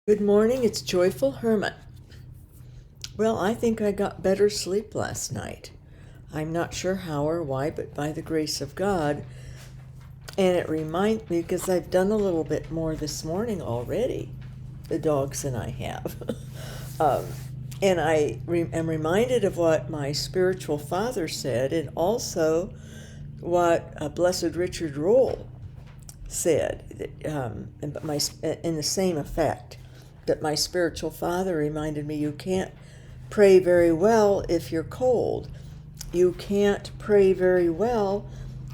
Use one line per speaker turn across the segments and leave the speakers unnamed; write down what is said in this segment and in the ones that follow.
Good morning, it's Joyful Hermit. Well, I think I got better sleep last night. I'm not sure how or why, but by the grace of God. And it reminds me, because I've done a little bit more this morning already, the dogs and I have. um, and am reminded of what my spiritual father said, and also what Blessed Richard Rolle said, in the same effect, that my spiritual father reminded me, you can't pray very well if you're cold. You can't pray very well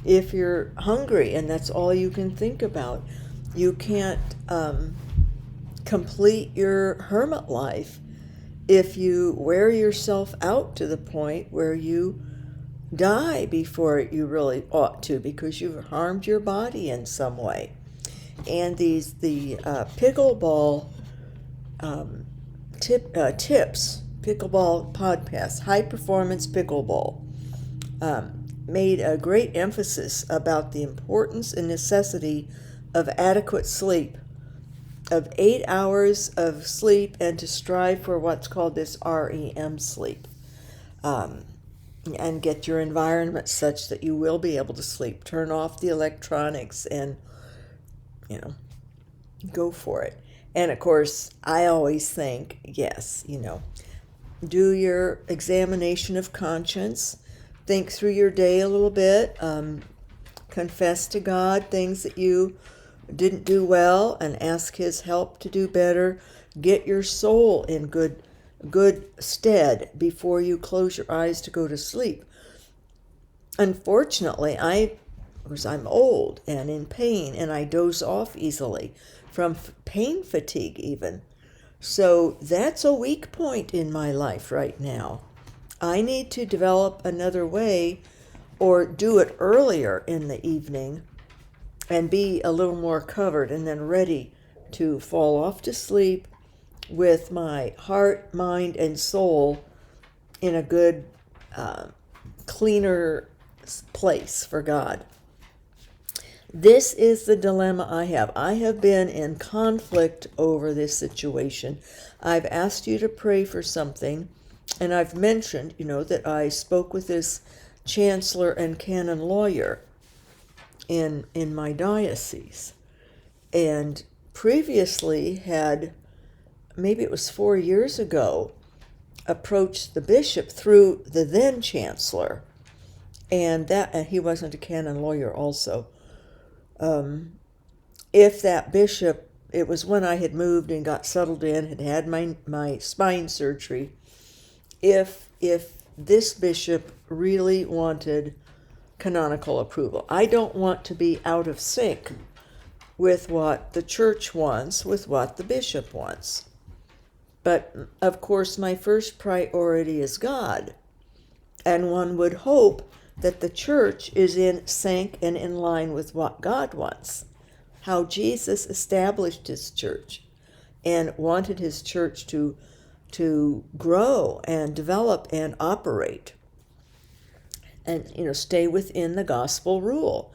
if you're hungry and that's all you can think about. You can't complete your hermit life if you wear yourself out to the point where you die before you really ought to, because you've harmed your body in some way. And the pickleball tips, pickleball podcast, high performance pickleball, made a great emphasis about the importance and necessity of adequate sleep, of 8 hours of sleep, and to strive for what's called this REM sleep. And get your environment such that you will be able to sleep. Turn off the electronics and, go for it. And of course, I always think, yes, do your examination of conscience, think through your day a little bit, confess to God things that you didn't do well and ask His help to do better. Get your soul in good stead before you close your eyes to go to sleep. Unfortunately, I'm old and in pain, and I doze off easily from pain fatigue even. So that's a weak point in my life right now. I need to develop another way, or do it earlier in the evening and be a little more covered and then ready to fall off to sleep with my heart, mind, and soul in a good, cleaner place for God. This is the dilemma I have. I have been in conflict over this situation. I've asked you to pray for something, and I've mentioned, that I spoke with this chancellor and canon lawyer in my diocese, and previously had, maybe it was 4 years ago, approached the bishop through the then chancellor, and he wasn't a canon lawyer also. If that bishop, it was when I had moved and got settled in, had my spine surgery, if this bishop really wanted canonical approval. I don't want to be out of sync with what the church wants, with what the bishop wants. But of course, my first priority is God. And one would hope that the church is in sync and in line with what God wants, how Jesus established His church and wanted His church to grow and develop and operate and stay within the gospel rule.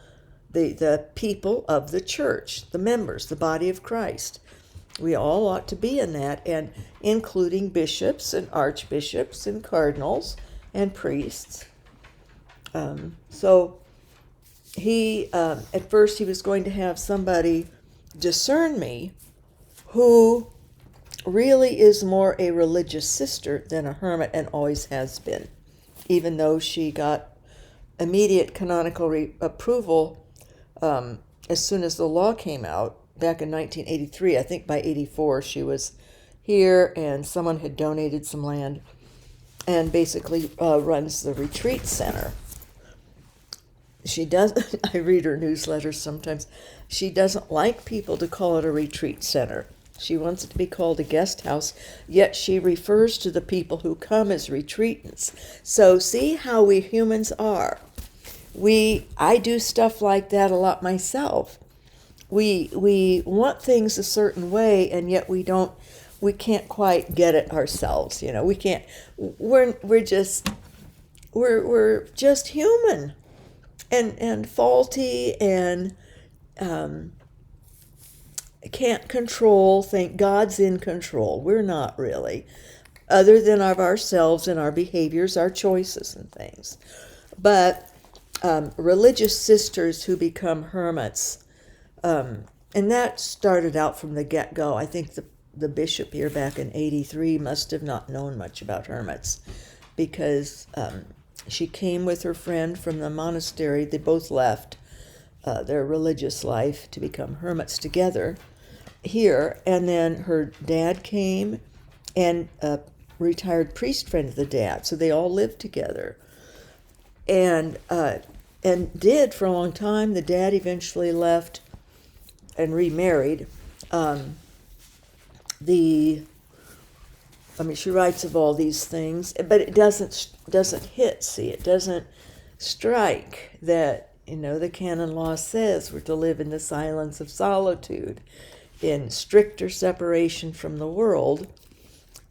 The people of the church, the members, the body of Christ. We all ought to be in that, and including bishops and archbishops and cardinals and priests. So he, at first he was going to have somebody discern me who really is more a religious sister than a hermit, and always has been, even though she got immediate canonical approval as soon as the law came out back in 1983. I think by 84 she was here, and someone had donated some land and basically runs the retreat center. She does, I read her newsletters sometimes, she doesn't like people to call it a retreat center. She wants it to be called a guest house, yet she refers to the people who come as retreatants. So see how we humans are. I do stuff like that a lot myself. We want things a certain way, and yet we can't quite get it ourselves. We can't. We're just human, and faulty, and can't control, think God's in control. We're not really, other than of ourselves and our behaviors, our choices and things. But religious sisters who become hermits, and that started out from the get-go. I think the bishop here back in 83 must have not known much about hermits, because she came with her friend from the monastery. They both left their religious life to become hermits together here, and then her dad came, and a retired priest friend of the dad, so they all lived together, and did for a long time. The dad eventually left and remarried. She writes of all these things, but it doesn't hit. See, it doesn't strike that, the canon law says we're to live in the silence of solitude, in stricter separation from the world,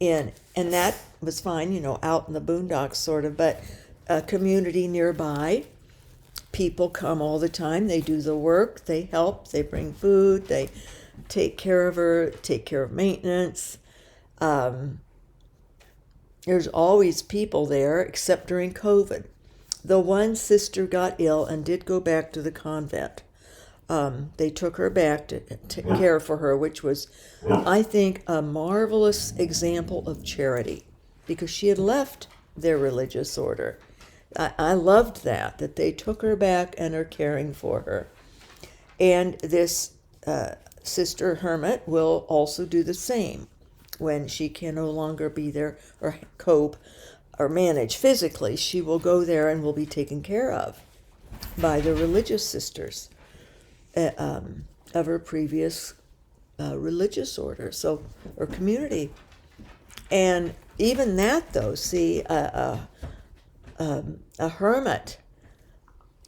and that was fine, out in the boondocks sort of, but a community nearby. People come all the time. They do the work. They help. They bring food. They take care of her, take care of maintenance. There's always people there, except during COVID. The one sister got ill and did go back to the convent. They took her back to care for her, which was, I think, a marvelous example of charity, because she had left their religious order. I loved that they took her back and are caring for her. And this sister hermit will also do the same when she can no longer be there or cope or manage physically. She will go there and will be taken care of by the religious sisters of her previous religious order, or community. And even that, though, see, a hermit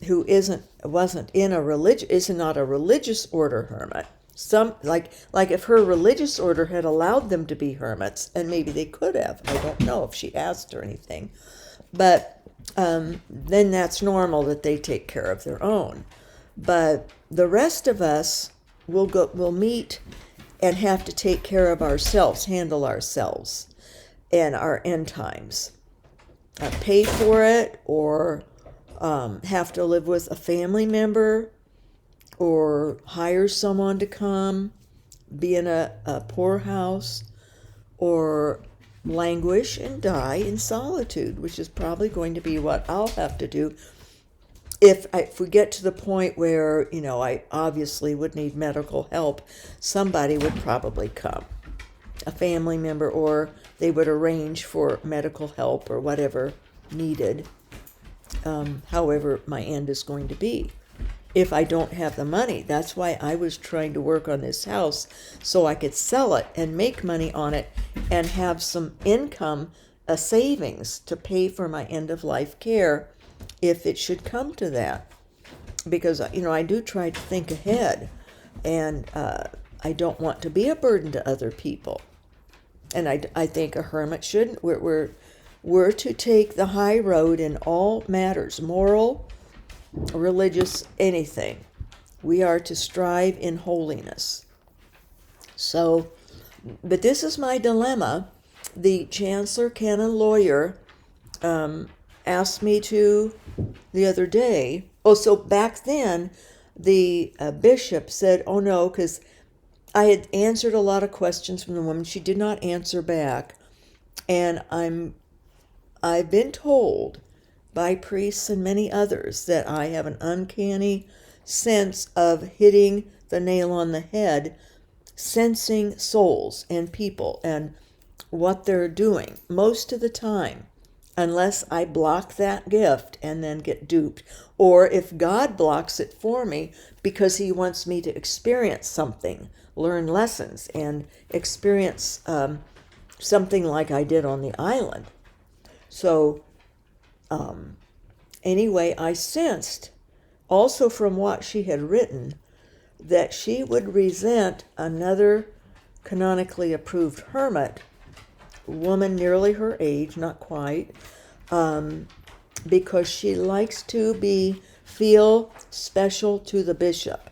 who isn't not a religious order hermit. Some like if her religious order had allowed them to be hermits, and maybe they could have. I don't know if she asked or anything, but then that's normal that they take care of their own. But the rest of us will meet and have to take care of ourselves, handle ourselves, and our end times. Pay for it, or have to live with a family member, or hire someone to come, be in a poorhouse, or languish and die in solitude, which is probably going to be what I'll have to do. If we get to the point where, I obviously would need medical help, somebody would probably come, a family member, or they would arrange for medical help or whatever needed, however my end is going to be. If I don't have the money, that's why I was trying to work on this house, so I could sell it and make money on it and have some income, a savings to pay for my end-of-life care if it should come to that. Because, I do try to think ahead, and I don't want to be a burden to other people. And I think a hermit shouldn't. We're to take the high road in all matters, moral, religious, anything. We are to strive in holiness. So, but this is my dilemma. The chancellor, canon, lawyer asked me to the other day. So back then, the bishop said, oh no, because I had answered a lot of questions from the woman. She did not answer back. And I've been told by priests and many others that I have an uncanny sense of hitting the nail on the head, sensing souls and people and what they're doing most of the time, unless I block that gift and then get duped, or if God blocks it for me because he wants me to experience something, learn lessons, and experience something like I did on the island. So anyway, I sensed also from what she had written that she would resent another canonically approved hermit, woman nearly her age, not quite, because she likes to feel special to the bishop.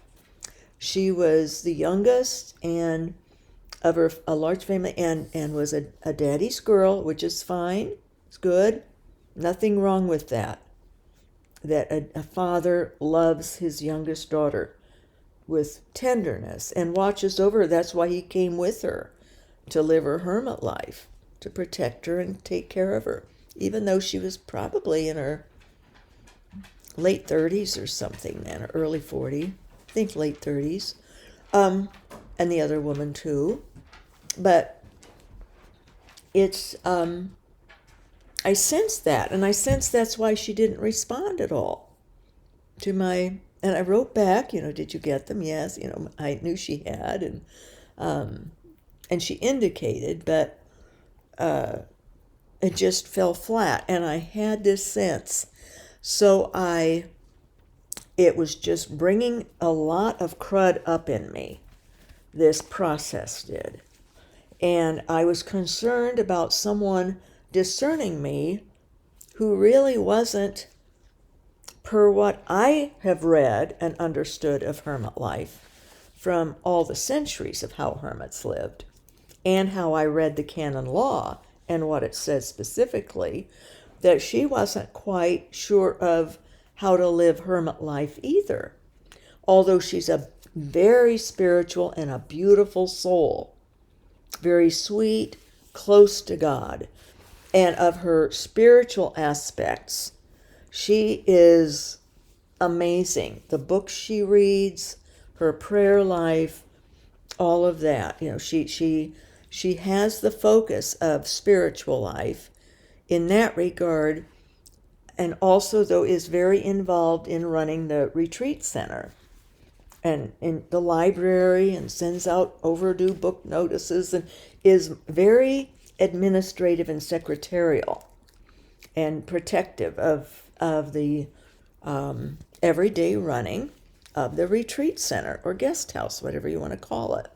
She was the youngest and of a large family, and was a daddy's girl, which is fine. It's good. Nothing wrong with that. That a father loves his youngest daughter with tenderness and watches over her. That's why he came with her, to live her hermit life, to protect her and take care of her, even though she was probably in her late 30s or something then, or early 40, I think late 30s, and the other woman too. But it's, I sense that, and I sense that's why she didn't respond at all to my, and I wrote back, did you get them? Yes, I knew she had, and she indicated, but it just fell flat, and I had this sense. So it was just bringing a lot of crud up in me, this process did. And I was concerned about someone discerning me who really wasn't, per what I have read and understood of hermit life from all the centuries of how hermits lived, and how I read the canon law and what it says specifically, that she wasn't quite sure of how to live hermit life either. Although she's a very spiritual and a beautiful soul, very sweet, close to God. And of her spiritual aspects, she is amazing. The books she reads, her prayer life, all of that. She has the focus of spiritual life in that regard, and also, though, is very involved in running the retreat center and in the library, and sends out overdue book notices, and is very administrative and secretarial and protective of the everyday running of the retreat center or guest house, whatever you want to call it.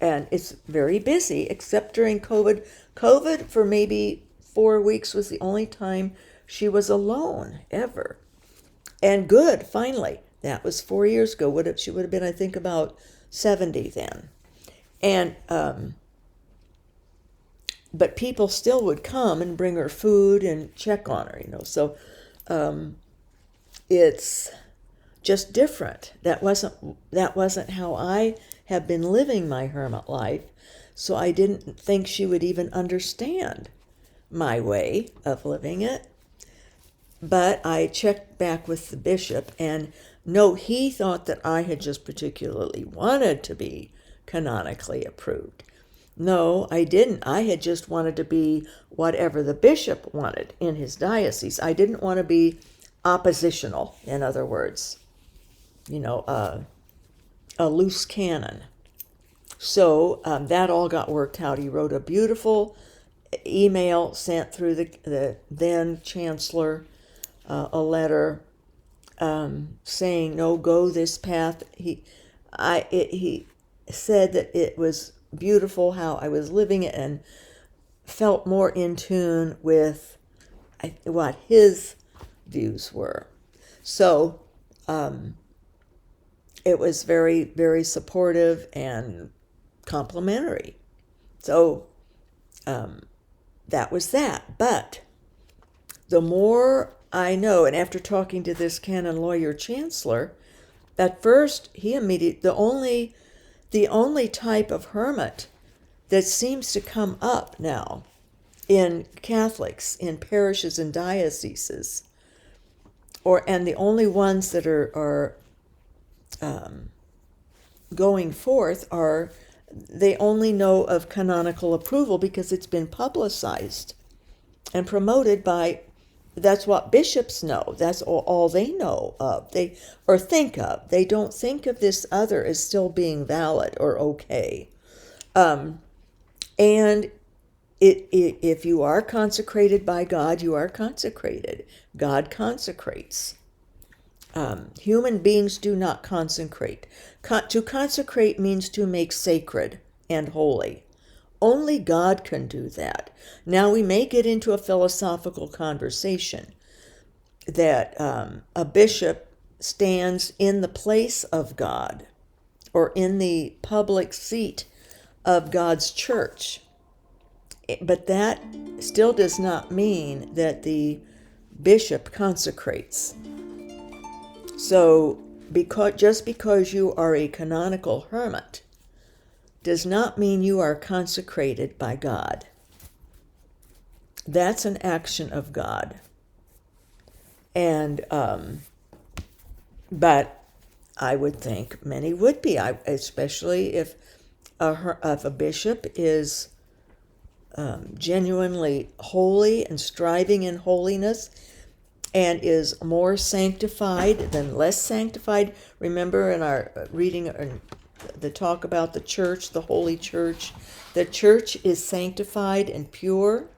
And it's very busy, except during COVID. COVID, for maybe 4 weeks, was the only time she was alone ever. And good, finally. That was 4 years ago. She would have been, I think, about 70 then. And but people still would come and bring her food and check on her, So it's just different. That wasn't how I have been living my hermit life. So I didn't think she would even understand my way of living it. But I checked back with the bishop, and no, he thought that I had just particularly wanted to be canonically approved. No, I didn't. I had just wanted to be whatever the bishop wanted in his diocese. I didn't want to be oppositional, in other words, a loose canon. So that all got worked out. He wrote a beautiful email, sent through the then chancellor, a letter saying, no, go this path. He said that it was beautiful how I was living it, and felt more in tune with what his views were. So it was very, very supportive and complimentary. So that was that. But the more I know, and after talking to this canon lawyer chancellor, at first he immediately, the only type of hermit that seems to come up now in Catholics, in parishes and dioceses, and the only ones that are going forth they only know of canonical approval because it's been publicized and promoted by, that's what bishops know. That's all they know of. Or think of. They don't think of this other as still being valid or okay. And if you are consecrated by God, you are consecrated. God consecrates. Human beings do not consecrate. To consecrate means to make sacred and holy. Only God can do that. Now, we may get into a philosophical conversation that a bishop stands in the place of God. or in the public seat of God's church. But that still does not mean that the bishop consecrates. So just because you are a canonical hermit does not mean you are consecrated by God. That's an action of God. And but I would think many would be, especially if a bishop is genuinely holy and striving in holiness, and is more sanctified than less sanctified. Remember in our reading the talk about the church, the holy church, the church is sanctified and pure.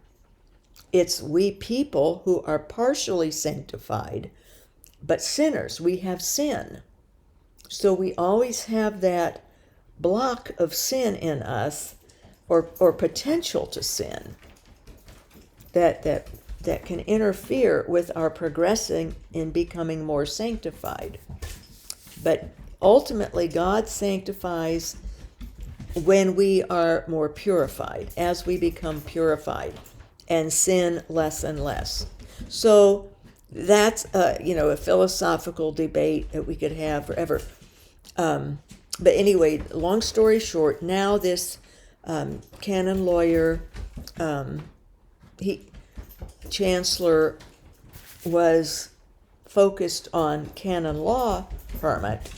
It's we people who are partially sanctified, but sinners. We have sin. So we always have that block of sin in us, or potential to sin, that can interfere with our progressing in becoming more sanctified. But ultimately, God sanctifies when we are more purified, as we become purified and sin less and less. So that's a philosophical debate that we could have forever. But anyway, long story short, now this canon lawyer, chancellor, was focused on canon law hermit,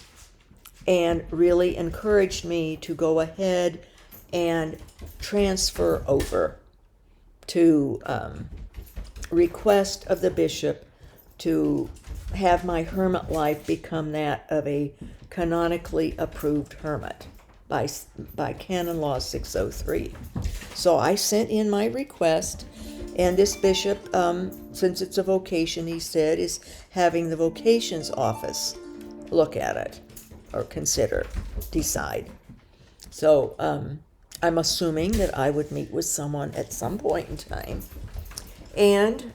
and really encouraged me to go ahead and transfer over to request of the bishop to have my hermit life become that of a canonically approved hermit by canon law 603. So I sent in my request, and this bishop, since it's a vocation, he said, is having the vocations office look at it, or decide. So I'm assuming that I would meet with someone at some point in time. And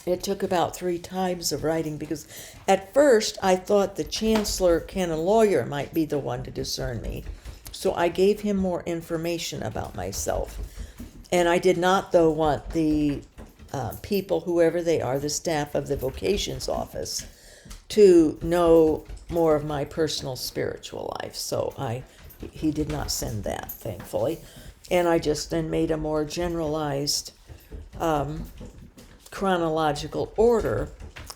it took about 3 times of writing, because at first I thought the chancellor canon lawyer might be the one to discern me. So I gave him more information about myself. And I did not, though, want the people, whoever they are, the staff of the vocations office, to know more of my personal spiritual life. So he did not send that, thankfully. And I just then made a more generalized chronological order,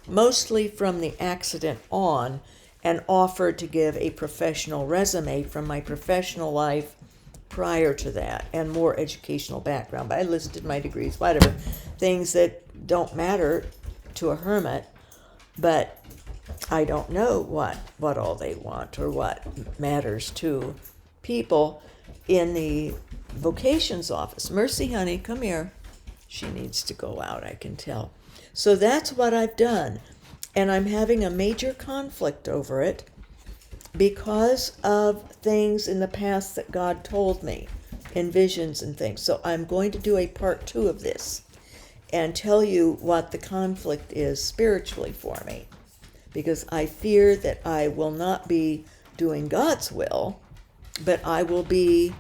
mostly from the accident on, and offered to give a professional resume from my professional life prior to that, and more educational background. But I listed my degrees, whatever, things that don't matter to a hermit, but I don't know what all they want or what matters to people in the vocations office. Mercy, honey, come here. She needs to go out, I can tell. So that's what I've done. And I'm having a major conflict over it because of things in the past that God told me in visions and things. So I'm going to do a part 2 of this and tell you what the conflict is spiritually for me, because I fear that I will not be doing God's will, but I will be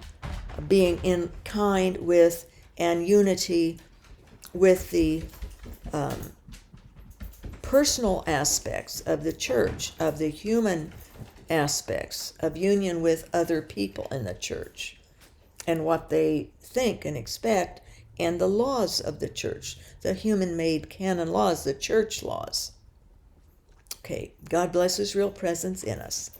being in kind with and unity with the personal aspects of the church, of the human aspects of union with other people in the church, and what they think and expect, and the laws of the church, the human-made canon laws, the church laws. Okay, God bless His real presence in us.